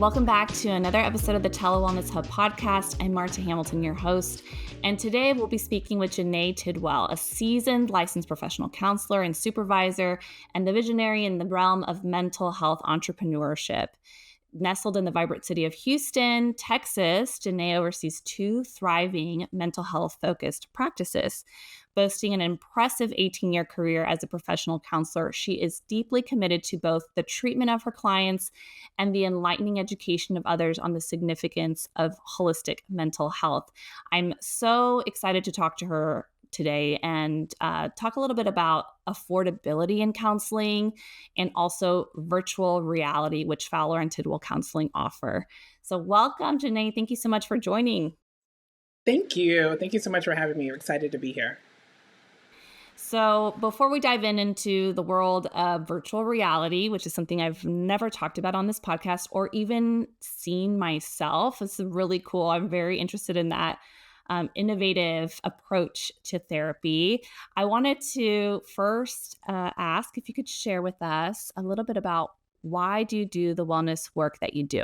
Welcome back to another episode of the TeleWellness Hub podcast. I'm Marta Hamilton, your host, and today we'll be speaking with Janai Tidwell, a seasoned licensed professional counselor and supervisor, and the visionary in the realm of mental health entrepreneurship. Nestled in the vibrant city of Houston, Texas, Janai oversees two thriving mental health-focused practices. Boasting an impressive 18-year career as a professional counselor, she is deeply committed to both the treatment of her clients and the enlightening education of others on the significance of holistic mental health. I'm so excited to talk to her today and talk a little bit about affordability in counseling and also virtual reality, which Fowler and Tidwell Counseling offer. So welcome, Janai. Thank you so much for joining. Thank you. Thank you so much for having me. I'm excited to be here. So before we dive into the world of virtual reality, which is something I've never talked about on this podcast or even seen myself, it's really cool. I'm very interested in that innovative approach to therapy. I wanted to first ask if you could share with us a little bit about why do you do the wellness work that you do?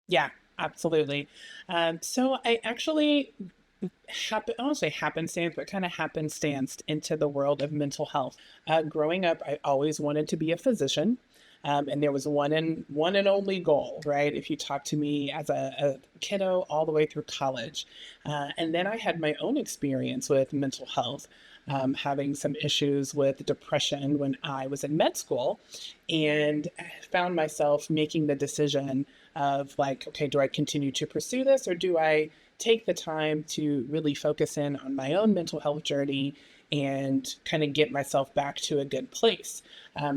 Yeah, absolutely. So I actually I don't say happenstance, but kind of happenstanced into the world of mental health. Growing up, I always wanted to be a physician. And there was one and only goal, right? If you talk to me as a kiddo all the way through college. And then I had my own experience with mental health, having some issues with depression when I was in med school, and I found myself making the decision of like, okay, do I continue to pursue this, or do I take the time to really focus in on my own mental health journey and kind of get myself back to a good place?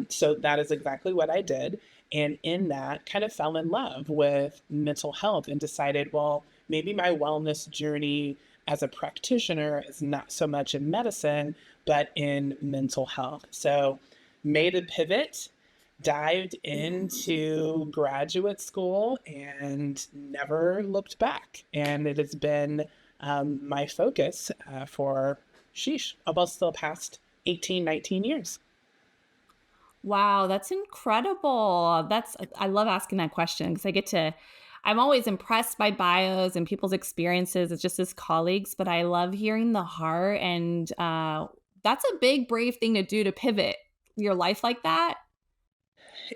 So that is exactly what I did. And in that, kind of fell in love with mental health and decided, well, maybe my wellness journey as a practitioner is not so much in medicine, but in mental health. So made a pivot, dived into graduate school, and never looked back. And it has been my focus for almost the past 18, 19 years. Wow, that's incredible. I love asking that question because I'm always impressed by bios and people's experiences. It's just as colleagues, but I love hearing the heart. And that's a big, brave thing to do, to pivot your life like that.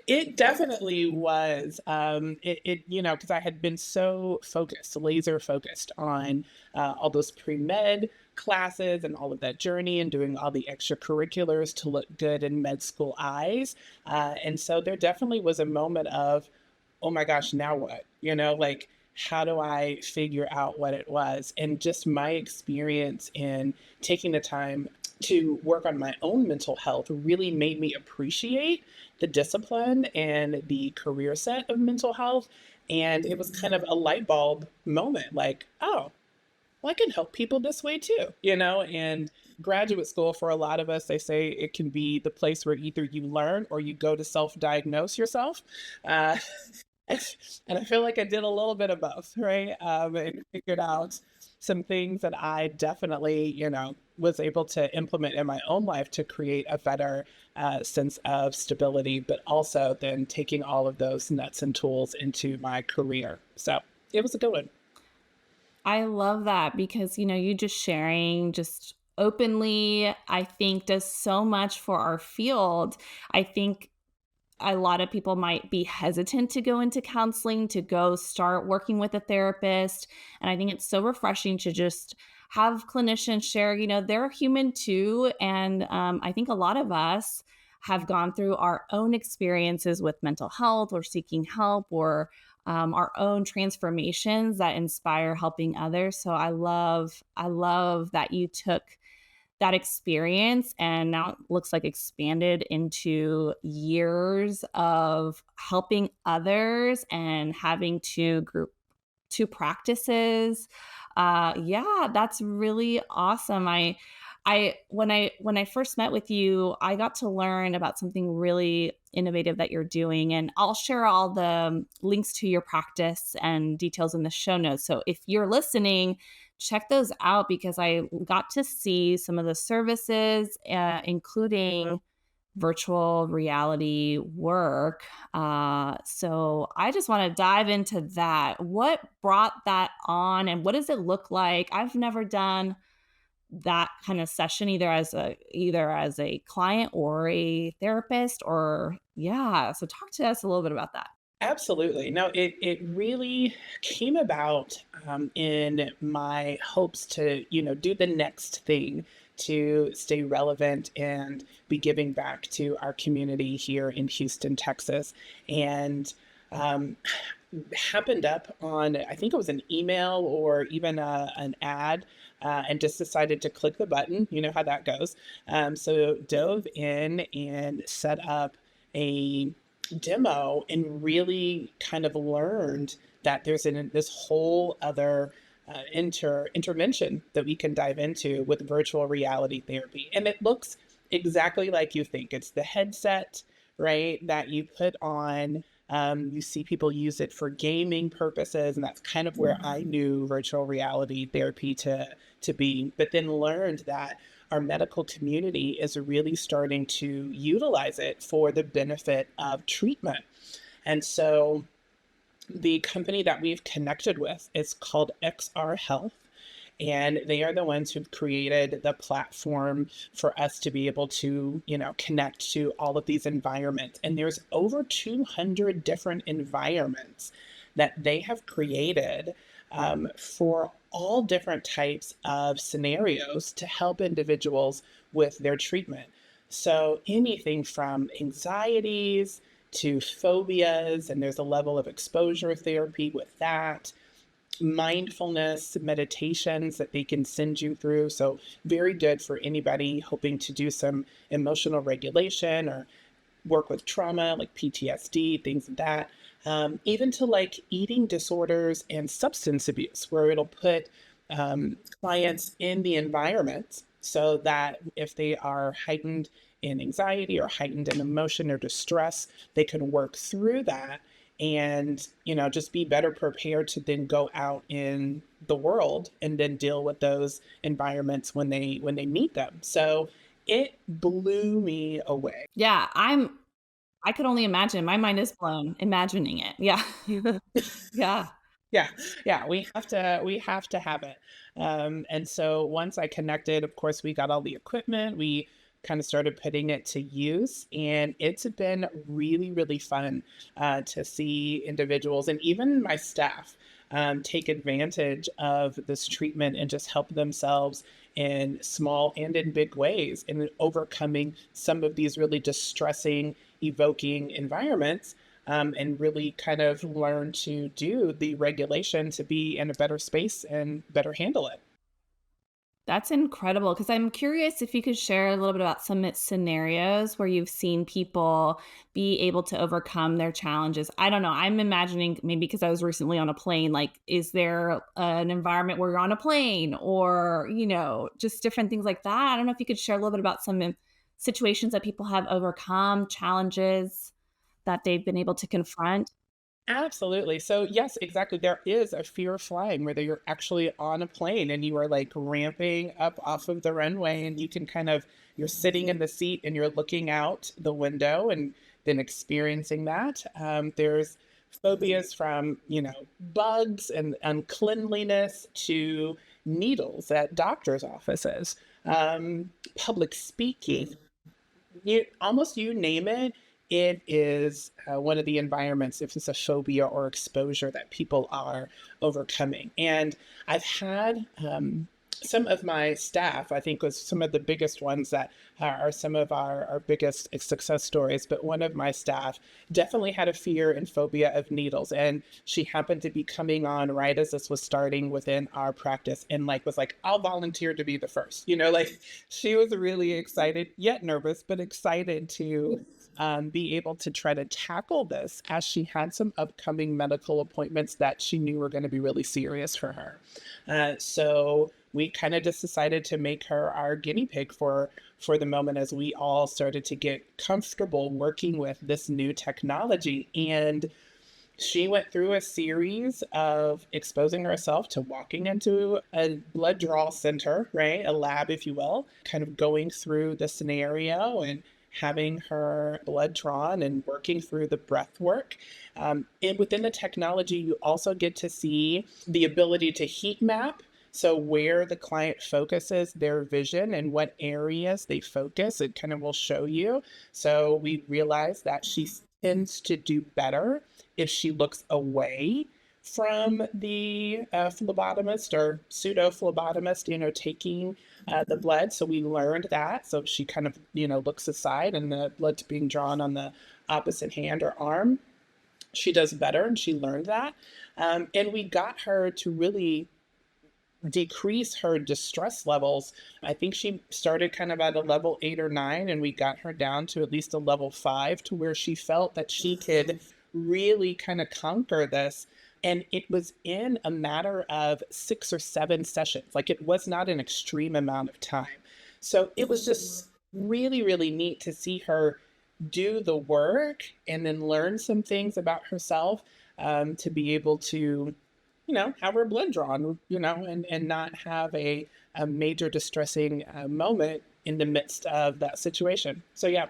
It definitely was. Because I had been so focused, laser focused on all those pre-med classes and all of that journey and doing all the extracurriculars to look good in med school eyes. And so there definitely was a moment of, oh my gosh, now what? Like, how do I figure out what it was? And just my experience in taking the time to work on my own mental health really made me appreciate the discipline and the career set of mental health. And it was kind of a light bulb moment, like, oh, well, I can help people this way too. And graduate school, for a lot of us, they say it can be the place where either you learn or you go to self-diagnose yourself. Uh, and I feel like I did a little bit of both, right? And figured out some things that I definitely, was able to implement in my own life to create a better sense of stability, but also then taking all of those nuts and tools into my career. So it was a good one. I love that because, you just sharing just openly, I think does so much for our field. I think a lot of people might be hesitant to go into counseling, to go start working with a therapist. And I think it's so refreshing to just have clinicians share, they're human too. And I think a lot of us have gone through our own experiences with mental health or seeking help or our own transformations that inspire helping others. So I love that you took that experience and now it looks like expanded into years of helping others and having two practices. Yeah, that's really awesome. When I first met with you, I got to learn about something really innovative that you're doing, and I'll share all the links to your practice and details in the show notes. So if you're listening, check those out because I got to see some of the services, including virtual reality work. So I just want to dive into that. What brought that on and what does it look like? I've never done that kind of session either as a client or a therapist or yeah. So talk to us a little bit about that. Absolutely. No, it really came about in my hopes to, do the next thing to stay relevant and be giving back to our community here in Houston, Texas. And um, happened up on, I think it was an email or even an ad, and just decided to click the button. You know how that goes. So dove in and set up a demo and really kind of learned that there's this whole other intervention that we can dive into with virtual reality therapy. And it looks exactly like you think. It's the headset, right, that you put on. You see people use it for gaming purposes, and that's kind of where I knew virtual reality therapy to be. But then learned that our medical community is really starting to utilize it for the benefit of treatment. And so the company that we've connected with is called XR Health. And they are the ones who've created the platform for us to be able to, connect to all of these environments. And there's over 200 different environments that they have created for all different types of scenarios to help individuals with their treatment. So anything from anxieties to phobias, and there's a level of exposure therapy with that, mindfulness meditations that they can send you through. So, very good for anybody hoping to do some emotional regulation or work with trauma like PTSD, things like that. Even to like eating disorders and substance abuse, where it'll put clients in the environment so that if they are heightened in anxiety or heightened in emotion or distress, they can work through that and just be better prepared to then go out in the world and then deal with those environments when they meet them. So it blew me away. Yeah, I could only imagine. My mind is blown imagining it. Yeah. Yeah. Yeah, yeah, we have to have it. And so once I connected, of course, we got all the equipment. We kind of started putting it to use, and it's been really, really fun to see individuals and even my staff take advantage of this treatment and just help themselves in small and in big ways in overcoming some of these really distressing, evoking environments, and really kind of learn to do the regulation to be in a better space and better handle it. That's incredible because I'm curious if you could share a little bit about some scenarios where you've seen people be able to overcome their challenges. I don't know. I'm imagining maybe because I was recently on a plane, like, is there an environment where you're on a plane or, just different things like that? I don't know if you could share a little bit about some situations that people have overcome, challenges that they've been able to confront. Absolutely. So, yes, exactly. There is a fear of flying, whether you're actually on a plane and you are like ramping up off of the runway and you can you're sitting in the seat and you're looking out the window and then experiencing that. There's phobias from, bugs and uncleanliness to needles at doctor's offices, public speaking, you name it. It is one of the environments, if it's a phobia or exposure that people are overcoming. And I've had some of my staff, I think, was some of the biggest ones that are some of our biggest success stories. But one of my staff definitely had a fear and phobia of needles. And she happened to be coming on right as this was starting within our practice and like was like, I'll volunteer to be the first. Like she was really excited, yet nervous, but excited to be able to try to tackle this as she had some upcoming medical appointments that she knew were going to be really serious for her. So we kind of just decided to make her our guinea pig for the moment as we all started to get comfortable working with this new technology. And she went through a series of exposing herself to walking into a blood draw center, right? A lab, if you will, kind of going through the scenario and having her blood drawn and working through the breath work. And within the technology, you also get to see the ability to heat map. So, where the client focuses their vision and what areas they focus, it kind of will show you. So, we realize that she tends to do better if she looks away from the phlebotomist or pseudo phlebotomist, taking the blood. So we learned that. So she kind of, looks aside and the blood's being drawn on the opposite hand or arm. She does better and she learned that. And we got her to really decrease her distress levels. I think she started kind of at a level 8 or 9, and we got her down to at least a level 5 to where she felt that she could really kind of conquer this. And it was in a matter of 6 or 7 sessions. Like it was not an extreme amount of time. So it was just really, really neat to see her do the work and then learn some things about herself, to be able to have her blood drawn, and not have a major distressing moment in the midst of that situation. So, yeah,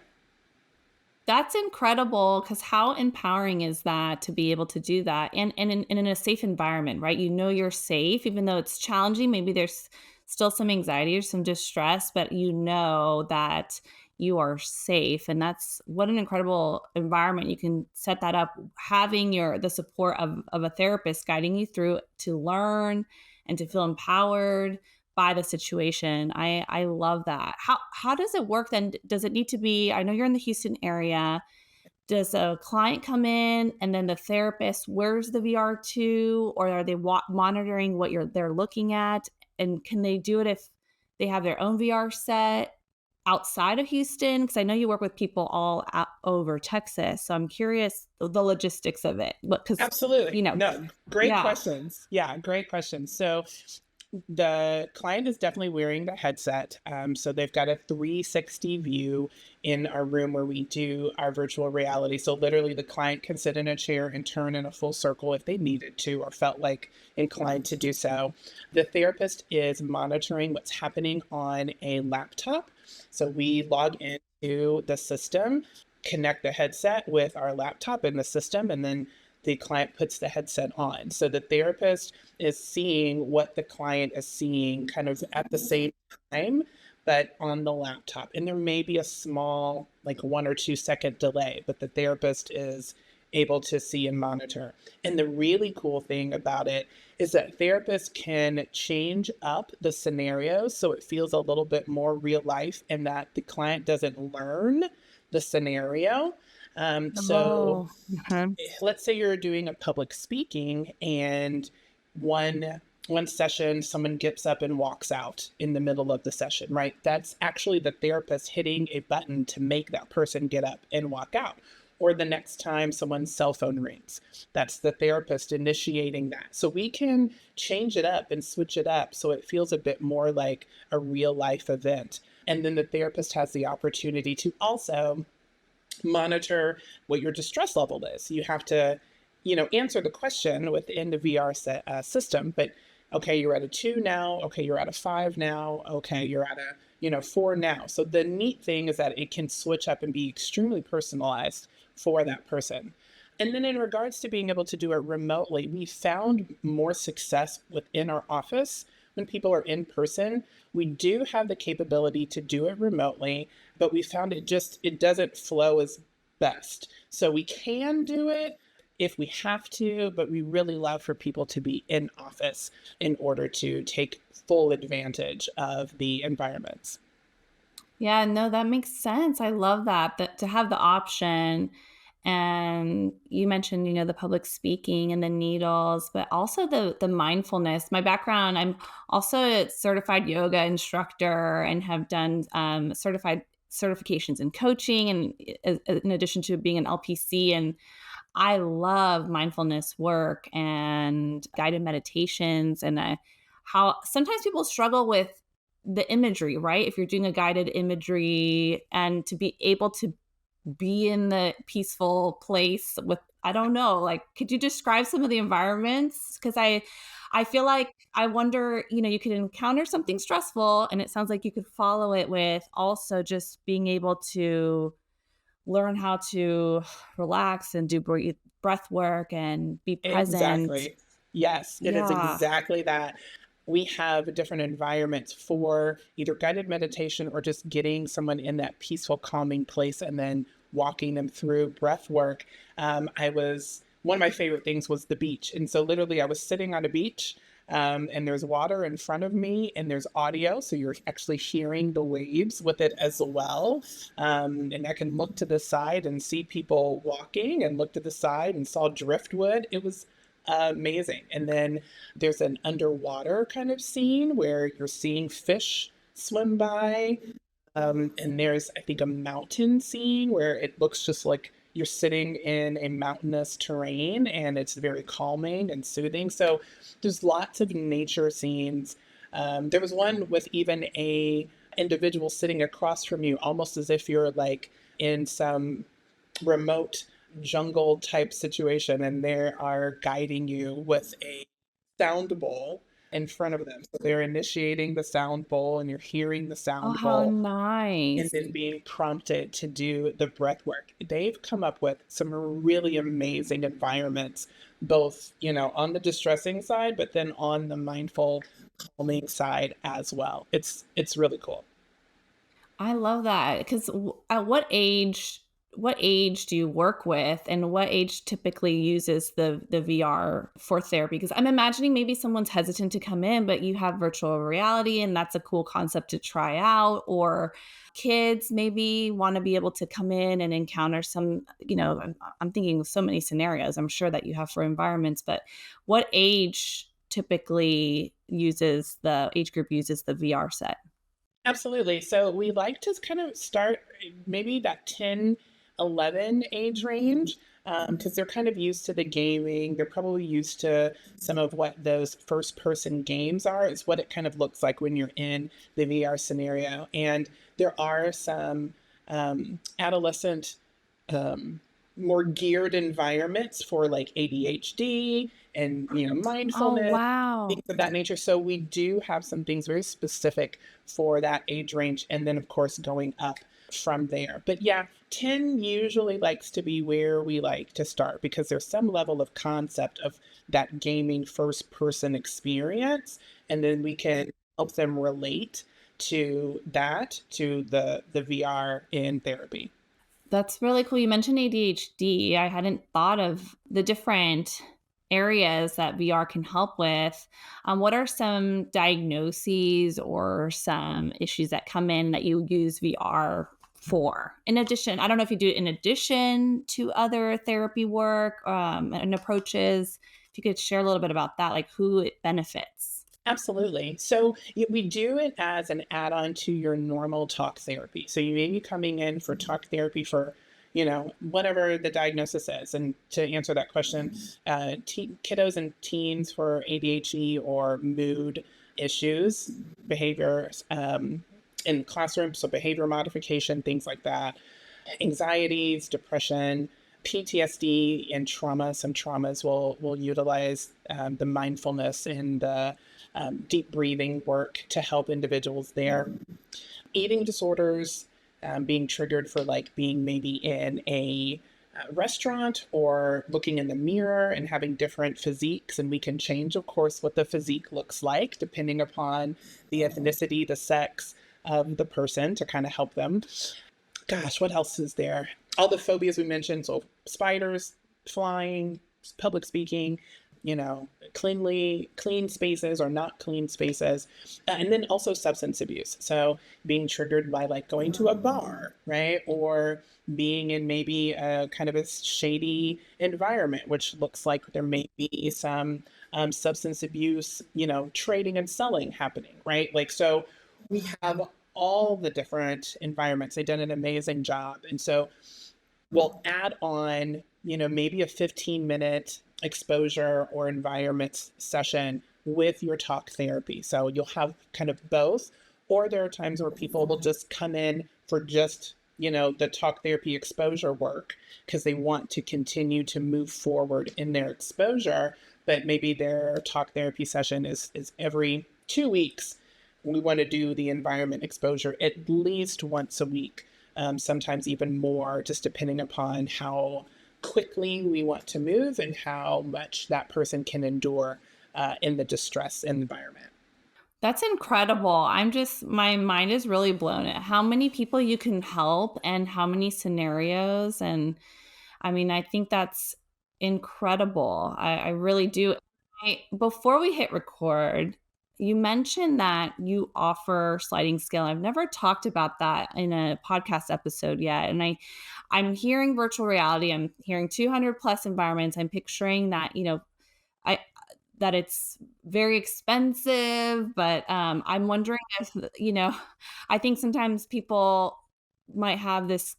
That's incredible because how empowering is that to be able to do that and in a safe environment, right? You know you're safe, even though it's challenging. Maybe there's still some anxiety or some distress, but you know that you are safe. And that's what an incredible environment. You can set that up, having the support of a therapist guiding you through to learn and to feel empowered by the situation. I love that. How does it work then? Does it need to be, I know you're in the Houston area. Does a client come in and then the therapist wears the VR to, or are they monitoring what they're looking at? And can they do it if they have their own VR set outside of Houston? Because I know you work with people all out over Texas. So I'm curious the logistics of it. Because, absolutely. you know, No, great yeah. questions. Yeah, great questions. So, the client is definitely wearing the headset. So they've got a 360 view in our room where we do our virtual reality. So literally the client can sit in a chair and turn in a full circle if they needed to or felt like inclined to do so. The therapist is monitoring what's happening on a laptop. So we log into the system, connect the headset with our laptop in the system, and then the client puts the headset on. So the therapist is seeing what the client is seeing kind of at the same time, but on the laptop. And there may be a small, like 1 or 2 second delay, but the therapist is able to see and monitor. And the really cool thing about it is that therapists can change up the scenarios so it feels a little bit more real life and that the client doesn't learn the scenario. So Oh, okay. let's say you're doing a public speaking and one session someone gets up and walks out in the middle of the session, right? That's actually the therapist hitting a button to make that person get up and walk out. Or the next time someone's cell phone rings, that's the therapist initiating that. So we can change it up and switch it up so it feels a bit more like a real life event. And then the therapist has the opportunity to also monitor what your distress level is. You have to, answer the question within the VR system, but okay, you're at a 2 now. Okay, you're at a 5 now. Okay, you're at a, 4 now. So the neat thing is that it can switch up and be extremely personalized for that person. And then in regards to being able to do it remotely, we found more success within our office when people are in person. We do have the capability to do it remotely, but we found it doesn't flow as best. So we can do it if we have to, but we really love for people to be in office in order to take full advantage of the environments. Yeah, no, that makes sense. I love that to have the option. And you mentioned, the public speaking and the needles, but also the mindfulness. My background, I'm also a certified yoga instructor and have done certified certifications in coaching and in addition to being an LPC. And I love mindfulness work and guided meditations and how sometimes people struggle with the imagery, right? If you're doing a guided imagery and to be able to be in the peaceful place with, I don't know, like, could you describe some of the environments? Because I feel like I wonder, you could encounter something stressful, and it sounds like you could follow it with also just being able to learn how to relax and do breath work and be present. Exactly. Yes, it is Yeah. exactly that. We have different environments for either guided meditation or just getting someone in that peaceful, calming place and then walking them through breath work. I was One of my favorite things was the beach. And so literally I was sitting on a beach, and there's water in front of me and there's audio. So you're actually hearing the waves with it as well. And I can look to the side and see people walking and look to the side and saw driftwood. It was amazing. And then there's an underwater kind of scene where you're seeing fish swim by. And there's, I think, a mountain scene where it looks just like you're sitting in a mountainous terrain and it's very calming and soothing. So there's lots of nature scenes. There was one with even a individual sitting across from you, almost as if you're like in some remote jungle type situation and they are guiding you with a sound bowl in front of them. So they're initiating the sound bowl and you're hearing the Oh, sound how bowl and nice. then being prompted to do the breath work. They've come up with some really amazing environments, both, on the distressing side, but then on the mindful calming side as well. It's really cool. I love that, 'cause at what age do you work with, and what age typically uses the VR for therapy? Because I'm imagining maybe someone's hesitant to come in, but you have virtual reality, and that's a cool concept to try out, or kids maybe wanna be able to come in and encounter I'm thinking of so many scenarios I'm sure that you have for environments, but what age typically uses the age group uses the VR set? Absolutely. So we like to kind of start maybe that 10, 11 age range, because they're kind of used to the gaming. They're probably used to some of what those first person games are, is what it kind of looks like when you're in the VR scenario. And there are some adolescent, um, more geared environments for like ADHD and, Oh, mindfulness, wow. things of that nature. So we do have some things very specific for that age range. And then, of course, going up from there. But yeah, 10 usually likes to be where we like to start because there's some level of concept of that gaming first person experience. And then we can help them relate to that, to the VR in therapy. That's really cool. You mentioned ADHD. I hadn't thought of the different areas that VR can help with. What are some diagnoses or some issues that come in that you use VR for? In addition, I don't know if you do it in addition to other therapy work and approaches. If you could share a little bit about that, like who it benefits. Absolutely. So we do it as an add-on to your normal talk therapy. So you may be coming in for talk therapy for, whatever the diagnosis is. And to answer that question, kiddos and teens for ADHD or mood issues, behaviors in classrooms, so behavior modification, things like that, anxieties, depression, PTSD, and trauma. Some traumas will utilize the mindfulness and the deep breathing work to help individuals there. Eating disorders, being triggered for like being maybe in a restaurant or looking in the mirror and having different physiques. And we can change, of course, what the physique looks like depending upon the ethnicity, the sex of the person to kind of help them. Gosh, what else is there? All the phobias we mentioned. So spiders, flying, public speaking, clean spaces or not clean spaces. And then also substance abuse. So being triggered by like going to a bar, right? Or being in maybe a kind of a shady environment, which looks like there may be some substance abuse, trading and selling happening, right? Like, so we have all the different environments. They've done an amazing job. And so we'll add on, maybe a 15-minute exposure or environment session with your talk therapy. So you'll have kind of both, or there are times where people will just come in for just the talk therapy exposure work because they want to continue to move forward in their exposure, but maybe their talk therapy session is every 2 weeks. We want to do the environment exposure at least once a week, sometimes even more, just depending upon how quickly we want to move and how much that person can endure in the distress environment. That's incredible. My mind is really blown at how many people you can help and how many scenarios. And I mean, I think that's incredible. I really do. Before we hit record, you mentioned that you offer sliding scale. I've never talked about that in a podcast episode yet. And I'm hearing virtual reality. I'm hearing 200 plus environments. I'm picturing that, I that it's very expensive, but I'm wondering if, I think sometimes people might have this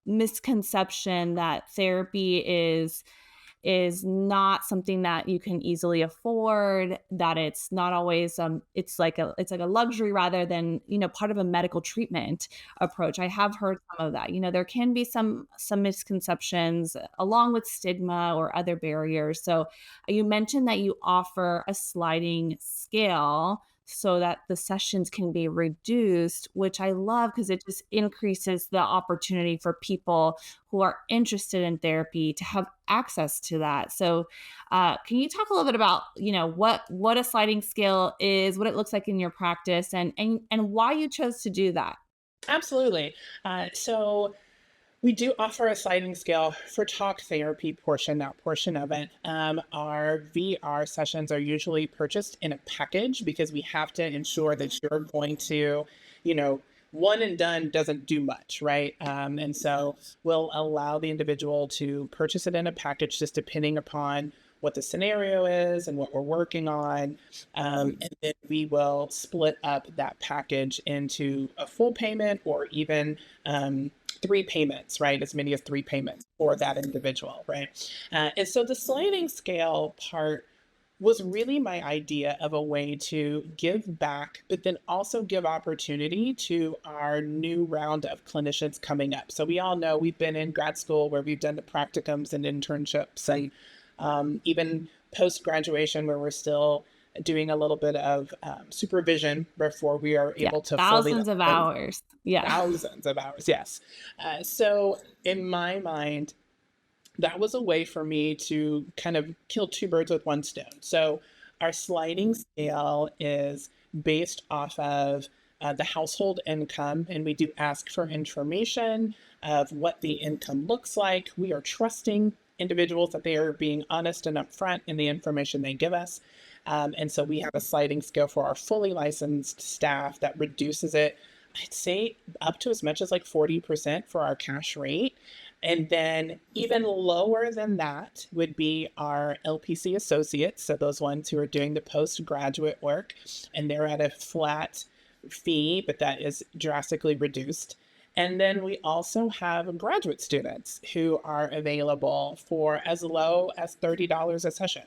misconception that therapy is not something that you can easily afford, that it's not always it's like a luxury rather than, part of a medical treatment approach. I have heard some of that. There can be some misconceptions along with stigma or other barriers. So you mentioned that you offer a sliding scale so that the sessions can be reduced, which I love because it just increases the opportunity for people who are interested in therapy to have access to that. So, can you talk a little bit about what a sliding scale is, what it looks like in your practice, and why you chose to do that? Absolutely. So we do offer a sliding scale for talk therapy portion, that portion of it. Our VR sessions are usually purchased in a package because we have to ensure that you're going to, you know, one and done doesn't do much, right? And so we'll allow the individual to purchase it in a package just depending upon what the scenario is and what we're working on. And then we will split up that package into a full payment or even 3 payments, right? As many as 3 payments for that individual, right? And so the sliding scale part was really my idea of a way to give back, but then also give opportunity to our new round of clinicians coming up. So we all know we've been in grad school where we've done the practicums and internships, and even post graduation where we're still doing a little bit of supervision before we are Yeah, able to fully thousands of hours. Yeah. thousands of hours. Yes. So in my mind, that was a way for me to kind of kill two birds with one stone. So our sliding scale is based off of the household income, and we do ask for information of what the income looks like. We are trusting individuals that they are being honest and upfront in the information they give us. And so we have a sliding scale for our fully licensed staff that reduces it, I'd say, up to as much as like 40% for our cash rate. And then even lower than that would be our LPC associates. So those ones who are doing the postgraduate work, and they're at a flat fee, but that is drastically reduced. And then we also have graduate students who are available for as low as $30 a session.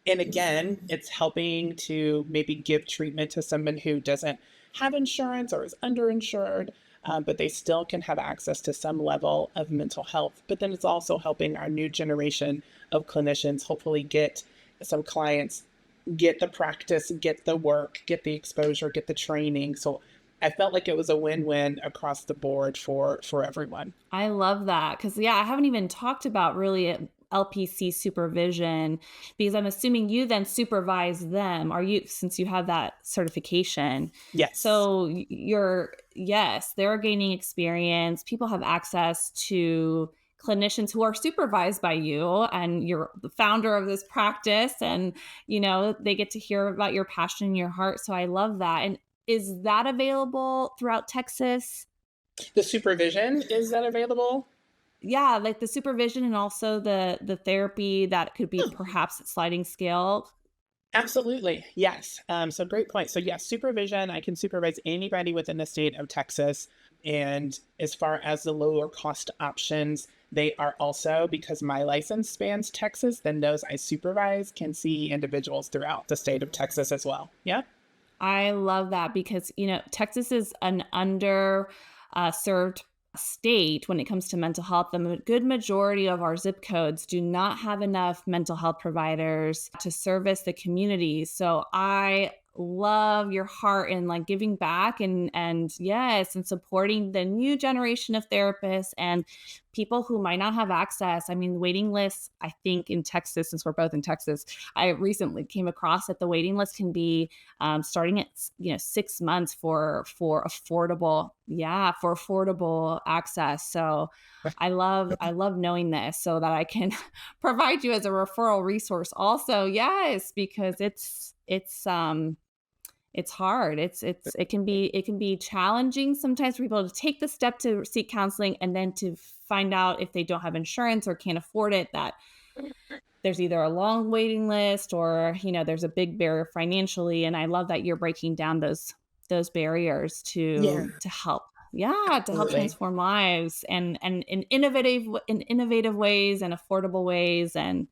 And again, it's helping to maybe give treatment to someone who doesn't have insurance or is underinsured, but they still can have access to some level of mental health. But then it's also helping our new generation of clinicians hopefully get some clients, get the practice, get the work, get the exposure, get the training. So I felt like it was a win-win across the board for everyone. I love that because, yeah, I haven't even talked about really LPC supervision because I'm assuming you then supervise them. Are you, since you have that certification? Yes. So yes, they're gaining experience. People have access to clinicians who are supervised by you, and you're the founder of this practice, and they get to hear about your passion and your heart. So I love that. And is that available throughout Texas? The supervision, is that available? Yeah, like the supervision and also the therapy that could be perhaps at sliding scale. Absolutely. Yes. So great point. So yes, supervision, I can supervise anybody within the state of Texas. And as far as the lower cost options, they are also, because my license spans Texas, then those I supervise can see individuals throughout the state of Texas as well. Yeah. I love that because, Texas is an under served state when it comes to mental health, the good majority of our zip codes do not have enough mental health providers to service the community. So I love your heart in like giving back and yes, and supporting the new generation of therapists and people who might not have access. I mean, waiting lists, I think in Texas, since we're both in Texas, I recently came across that the waiting list can be starting at 6 months for affordable, yeah, for affordable access. So I love knowing this so that I can provide you as a referral resource also. Yes, because it's hard. It can be challenging sometimes for people to take the step to seek counseling and then to find out if they don't have insurance or can't afford it, that there's either a long waiting list or, there's a big barrier financially. And I love that you're breaking down those barriers Yeah, to help. Yeah, to help absolutely. transform lives and in innovative ways and affordable ways. And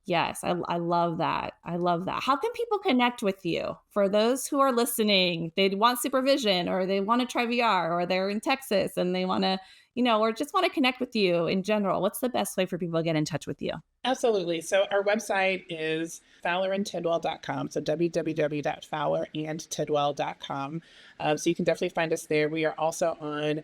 yes, I love that. I love that. How can people connect with you? For those who are listening, they want supervision or they want to try VR or they're in Texas and they want to, or just want to connect with you in general. What's the best way for people to get in touch with you? Absolutely. So our website is fowlerandtidwell.com. So www.fowlerandtidwell.com. So you can definitely find us there. We are also on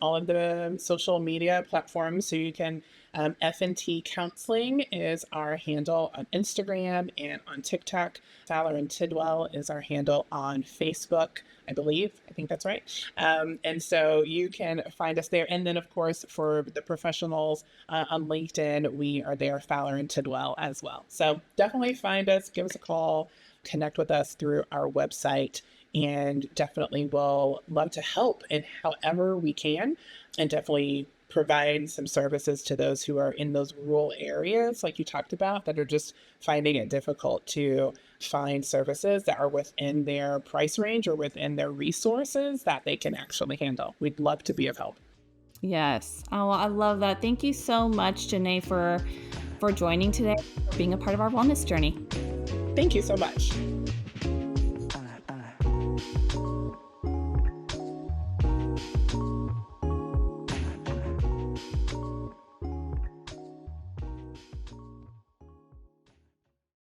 all of the social media platforms. So you can, F&T Counseling is our handle on Instagram and on TikTok. Fowler and Tidwell is our handle on Facebook, I believe. I think that's right. And so you can find us there. And then, of course, for the professionals on LinkedIn, we are there, Fowler and Tidwell as well. So definitely find us, give us a call, connect with us through our website, and definitely will love to help in however we can, and definitely provide some services to those who are in those rural areas, like you talked about, that are just finding it difficult to find services that are within their price range or within their resources that they can actually handle. We'd love to be of help. Yes. Oh, I love that. Thank you so much, Janae, for joining today, for being a part of our wellness journey. Thank you so much.